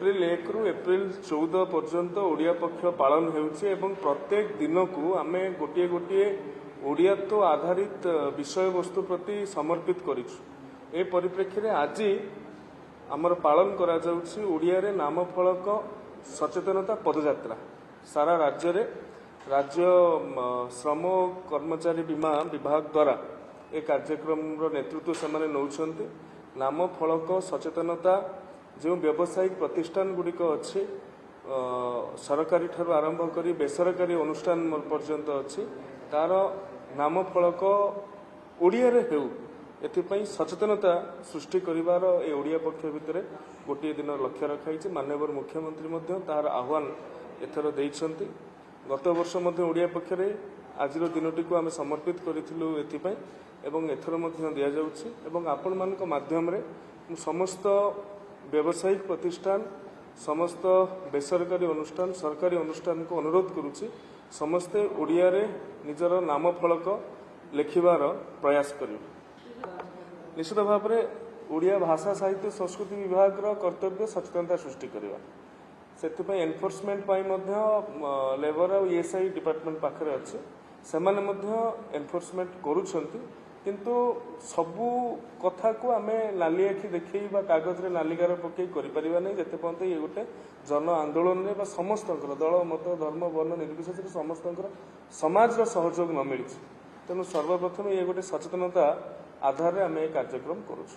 April 1 रु April 14 पर्यंत ओडिया पक्ष पालन होउछि एवं प्रत्येक दिन को आमे गोटे गोटे ओडियात्व आधारित विषय वस्तु प्रति समर्पित करिछु। ए परिप्रेक्षी रे आज आमर पालन करा जाउछि ओडिया रे नाम फलक सचेतनता पदयात्रा सारा राज्य रे राज्य श्रम कर्मचारी बीमा विभाग द्वारा ए कार्यक्रम रो नेतृत्व से नौछन्ति। नाम फलक सचेतनता जो व्यावसायिक प्रतिष्ठान गुड़िक अच्छी सरकारी ठार आरंभ करी बेसरकारी अनुष्ठान पर्यंत अच्छी तार नाम फलक ओडिया रे हेउ एथिपई सचेतनता सृष्टि करिवार ए ओडिया पक्ष भितर गोटे दिन लक्ष्य रखाई। माननीय मुख्यमंत्री मध्य तार आह्वान एथर दैछन्ति। गत वर्ष मध्य ओडिया पक्ष रे आज दिनटी को आम समर्पित करिथिलु एथिपई एवं एथर मध्य दिया जाउछि एवं आपण मानक माध्यम रे समस्त व्यावसायिक प्रतिष्ठान समस्त बेसरकारी अनुष्ठान सरकारी अनुष्ठान को अनुरोध करुछि समस्ते ओडिया रे निजर नाम फलक लेखिबार प्रयास करिवे। निश्चित भाव में ओडिया भाषा साहित्य संस्कृति विभाग कर्तव्य सचेतनता सृष्टि करवा से एनफोर्समेंट लेबर और ईएसआई डिपार्टमेंट पाखे अच्छे से एनफोर्समेंट करुछंती किंतु सबू कथा को आम नाली आखि देखे कागज रे नालिकार पकई करें नहीं जिते पर्यंत ये गोटे जन आंदोलन में समस्त दल मत धर्म वर्ण निर्विशेष समस्त समाज सहयोग न मिली तेणु सर्वप्रथम ये गोटे सचेतनता आधार में आम कार्यक्रम करुछु।